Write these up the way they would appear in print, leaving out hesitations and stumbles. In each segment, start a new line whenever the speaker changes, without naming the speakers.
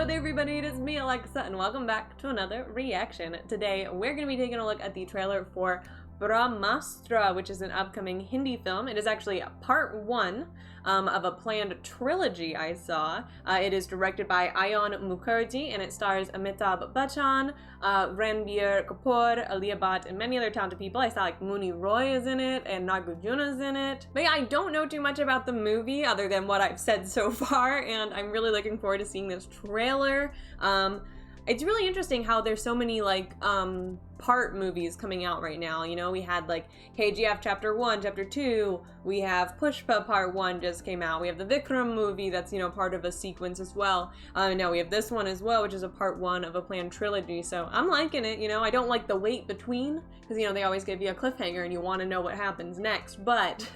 there everybody, it is me Alexa and welcome back to another reaction. Today we're going to be taking a look at the trailer for Brahmāstra, which is an upcoming Hindi film. It is actually part one of a planned trilogy I saw. It is directed by Ayan and it stars Amitabh Bachchan, Ranbir, Alia, and many other talented people. I saw like Mooney Roy is in it and Nagarjuna is in it. But yeah, I don't know too much about the movie other than what I've said so far, and I'm really looking forward to seeing this trailer. It's really interesting how there's so many like part movies coming out right now. You know, we had like KGF Chapter 1, Chapter 2, we have Pushpa Part 1 just came out, we have the Vikram movie that's, you know, part of a sequence as well. Now we have this one as well, which is a part one of a planned trilogy, so I'm liking it. You know, I don't like the wait between, because, you know, they always give you a cliffhanger and you want to know what happens next, but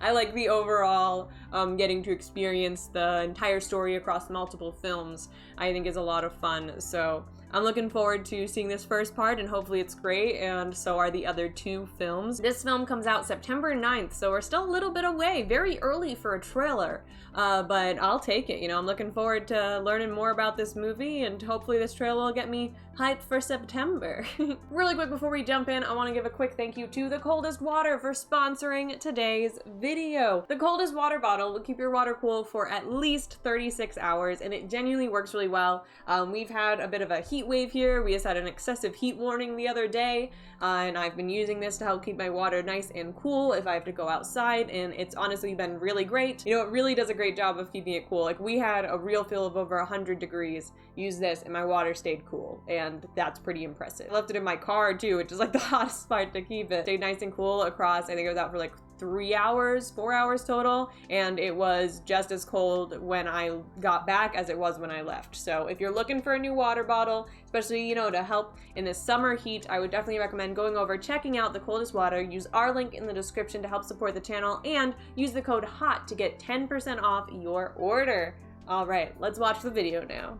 I like the overall getting to experience the entire story across multiple films. I think is a lot of fun, so I'm looking forward to seeing this first part, and hopefully it's great, and so are the other two films. This film comes out September 9th, so we're still a little bit away, very early for a trailer, but I'll take it. You know, I'm looking forward to learning more about this movie, and hopefully this trailer will get me hyped for September. Really quick before we jump in, I want to give a quick thank you to The Coldest Water for sponsoring today's video. The Coldest Water bottle will keep your water cool for at least 36 hours, and it genuinely works really well. We've had a bit of a heat wave here. We just had an excessive heat warning the other day, and I've been using this to help keep my water nice and cool if I have to go outside, and it's honestly been really great. You know, it really does a great job of keeping it cool. Like, we had a real feel of over 100 degrees, use this, and my water stayed cool, and that's pretty impressive. I left it in my car too, which is like the hottest spot to keep it. Stayed nice and cool across, I think it was out for like 3 hours, 4 hours total, and it was just as cold when I got back as it was when I left. So if you're looking for a new water bottle, especially, you know, to help in the summer heat, I would definitely recommend going over, checking out The Coldest Water. Use our link in the description to help support the channel, and use the code HOT to get 10% off your order. All right, let's watch the video now.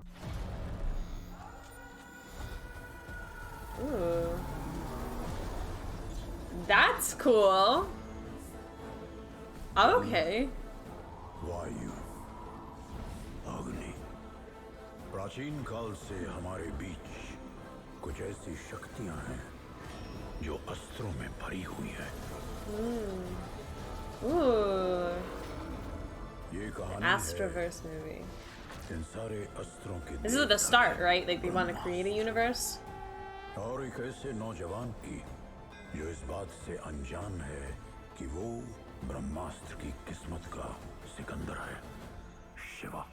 Ooh. That's cool. Okay.
वायु, अग्नि, प्राचीन काल से हमारे बीच कुछ ऐसी शक्तियां हैं जो अस्त्रों में भरी हुई हैं।
Ooh.
ये कहानी
Astroverse movie.
इन सारे अस्त्रों के
This is the start, right? Like they want to create a universe.
और एक ऐसे नौजवान की जो इस बात से अनजान है कि वो ब्रह्मास्त्र की किस्मत का सिकंदर है, Shiva.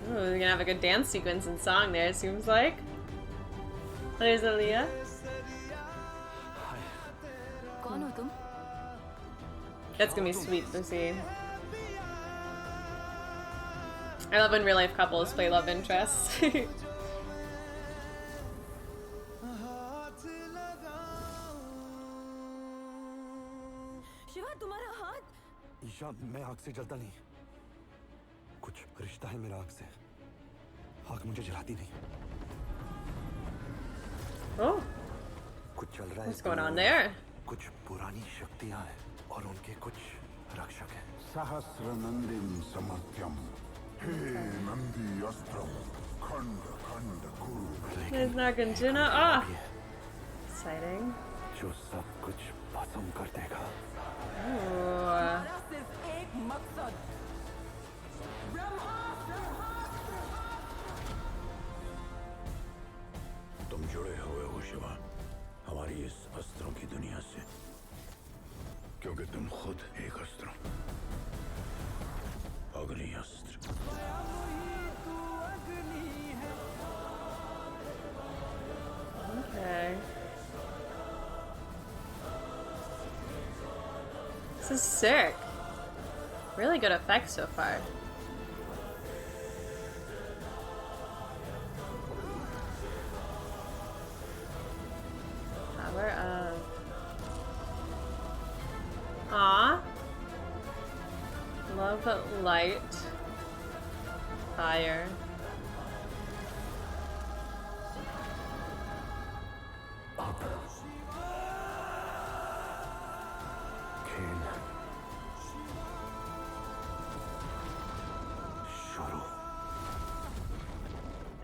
Ooh, we're gonna have a good dance sequence and song there, it seems like. There's Alia.
कौन हो तुम?
That's gonna be sweet to see. I love when real life couples play love interests.
Shiva, तुम्हारा हाथ?
ईशा, मैं आग से जलता नहीं। कुछ रिश्ता है मेरा आग से। आग मुझे जलाती नहीं।
Oh,
कुछ चल रहा है।
what's going on there?
कुछ पुरानी शक्तियां हैं और उनके कुछ रक्षक हैं।
सहस्रनंदिं समर्थ्यम, हे नंदी अस्त्रम, खंड खंड कुरु।
There's Nagarjuna. Ah, exciting.
जो सब कुछ भस्म कर देगा।
Ooh.
सिर्फ एक मकसद,
तुम जुड़े हुए हो शिवा हमारी इस अस्त्रों की दुनिया से, क्योंकि तुम खुद एक अस्त्र, अग्नि अस्त्र।
Okay. This is sick. Really good effects so far. Power up. Aw. Love light. Fire.
खेल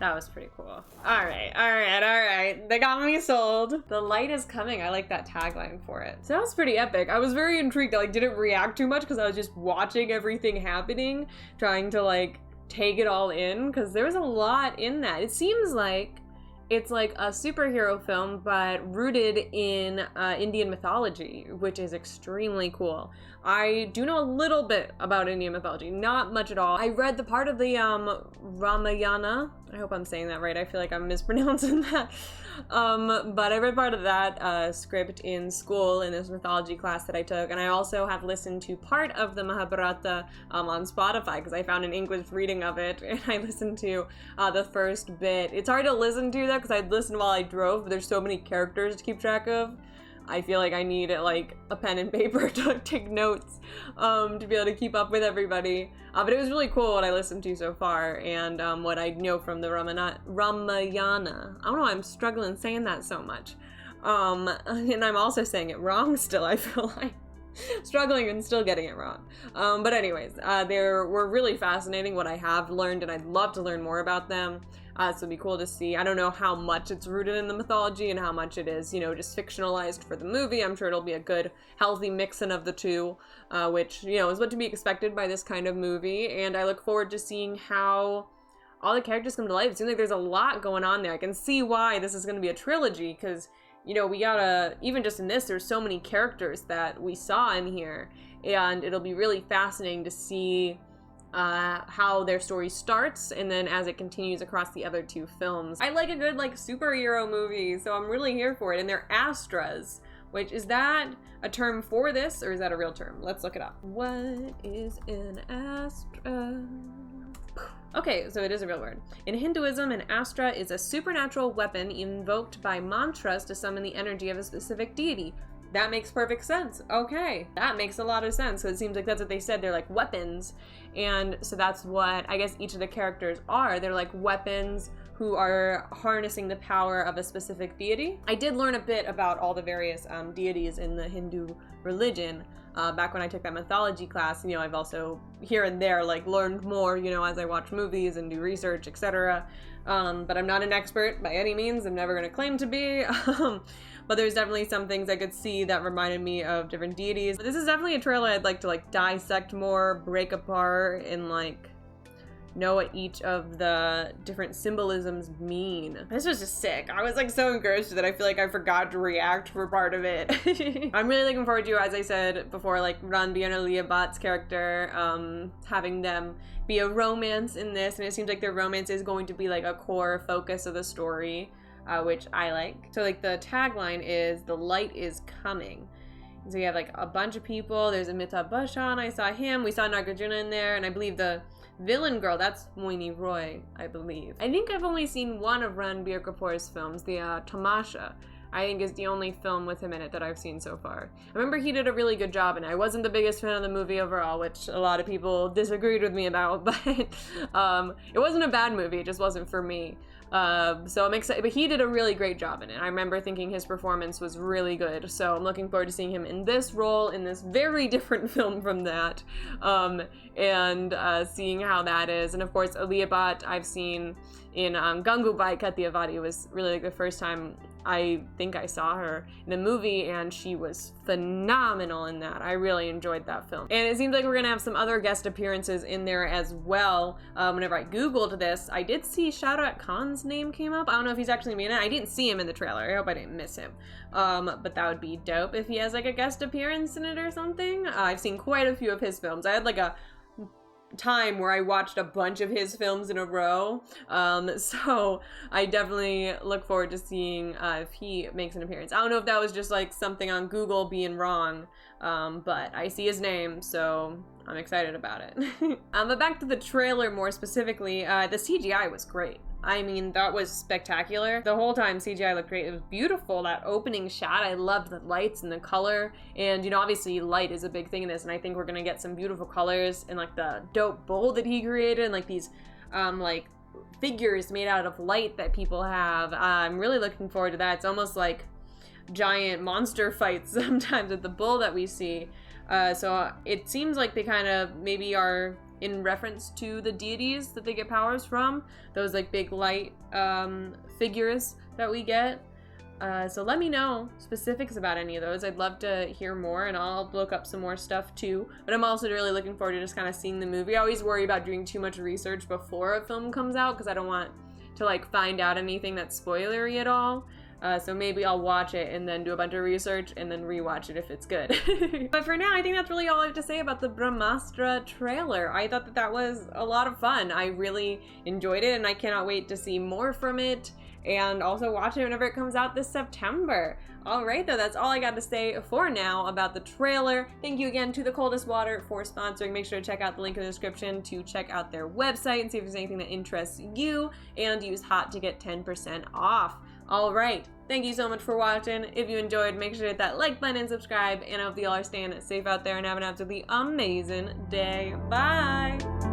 That was pretty cool. All right. They got me sold. The light is coming. I like that tagline for it. So that was pretty epic. I was very intrigued. I like didn't react too much because I was just watching everything happening, trying to like take it all in because there was a lot in that. It seems like it's like a superhero film, but rooted in Indian mythology, which is extremely cool. I do know a little bit about Indian mythology, not much at all. I read the part of the Ramayana. I hope I'm saying that right. I feel like I'm mispronouncing that. But I read part of that script in school in this mythology class that I took, and I also have listened to part of the Mahabharata on Spotify because I found an English reading of it, and I listened to the first bit. It's hard to listen to that because I'd listen while I drove, but there's so many characters to keep track of. I feel like I need like a pen and paper to take notes to be able to keep up with everybody. But it was really cool what I listened to so far, and what I know from the Ramayana. I don't know, I'm struggling saying that so much. And I'm also saying it wrong still, I feel like. Struggling and still getting it wrong. But anyways, they were really fascinating what I have learned, and I'd love to learn more about them. So it'd be cool to see. I don't know how much it's rooted in the mythology and how much it is, just fictionalized for the movie. I'm sure it'll be a good, healthy mixing of the two, which, is what to be expected by this kind of movie. And I look forward to seeing how all the characters come to life. It seems like there's a lot going on there. I can see why this is going to be a trilogy, because, we gotta, even just in this, there's so many characters that we saw in here. And it'll be really fascinating to see how their story starts, and then as it continues across the other two films. I like a good superhero movie, so I'm really here for it. And they're Astras, which is that a term for this, or is that a real term? Let's look it up. What is an Astra? Okay, so it is a real word. In Hinduism, an Astra is a supernatural weapon invoked by mantras to summon the energy of a specific deity. That makes perfect sense. Okay, that makes a lot of sense. So it seems like that's what they said. They're like weapons. And so that's what I guess each of the characters are. They're like weapons who are harnessing the power of a specific deity. I did learn a bit about all the various deities in the Hindu religion back when I took that mythology class. I've also here and there learned more, as I watch movies and do research, etc. But I'm not an expert by any means. I'm never going to claim to be. But there's definitely some things I could see that reminded me of different deities. But this is definitely a trailer I'd like to dissect more, break apart, and know what each of the different symbolisms mean. This was just sick. I was so encouraged that I feel like I forgot to react for part of it. I'm really looking forward to, as I said before, Ranbir and Alia Bhatt's character, having them be a romance in this, and it seems like their romance is going to be a core focus of the story. Which I like. So the tagline is "The light is coming." So you have a bunch of people. There's Amitabh Bachchan. I saw him. We saw Nagarjuna in there, and I believe the villain girl, that's Moini Roy, I believe. I think I've only seen one of Ranbir Kapoor's films, the Tamasha. I think is the only film with him in it that I've seen so far. I remember he did a really good job in it. I wasn't the biggest fan of the movie overall, which a lot of people disagreed with me about, but it wasn't a bad movie. It just wasn't for me. So I'm excited, but he did a really great job in it. I remember thinking his performance was really good, so I'm looking forward to seeing him in this role, in this very different film from that, and seeing how that is. And of course, Alia Bhatt, I've seen in gw&co. It was really the first time I think I saw her in a movie, and she was phenomenal in that. I really enjoyed that film. And it seems like we're gonna have some other guest appearances in there as well. Whenever I googled this, I did see Shah Rukh Khan's name came up. I don't know if he's actually in it. I didn't see him in the trailer. I hope I didn't miss him. But that would be dope if he has a guest appearance in it or something. I've seen quite a few of his films. I had a time where I watched a bunch of his films in a row, so I definitely look forward to seeing if he makes an appearance. I don't know if that was just something on Google being wrong, but I see his name, so I'm excited about it. But back to the trailer more specifically, the CGI was great. I mean, that was spectacular. The whole time CGI looked great. It was beautiful, that opening shot. I loved the lights and the color. And, obviously light is a big thing in this, and I think we're gonna get some beautiful colors and the dope bowl that he created, and these figures made out of light that people have. I'm really looking forward to that. It's almost like giant monster fights sometimes with the bull that we see. So it seems like they kind of maybe are in reference to the deities that they get powers from, those like big light figures that we get. So let me know specifics about any of those. I'd love to hear more, and I'll look up some more stuff too. But I'm also really looking forward to just kind of seeing the movie. I always worry about doing too much research before a film comes out because I don't want to like find out anything that's spoilery at all. So maybe I'll watch it and then do a bunch of research and then rewatch it if it's good. But for now, I think that's really all I have to say about the Brahmāstra trailer. I thought that that was a lot of fun. I really enjoyed it, and I cannot wait to see more from it and also watch it whenever it comes out this September. All right, though, that's all I got to say for now about the trailer. Thank you again to The Coldest Water for sponsoring. Make sure to check out the link in the description to check out their website and see if there's anything that interests you, and use HOT to get 10% off. All right, thank you so much for watching. If you enjoyed, make sure to hit that like button and subscribe, and I hope you all are staying safe out there and have an absolutely amazing day. Bye!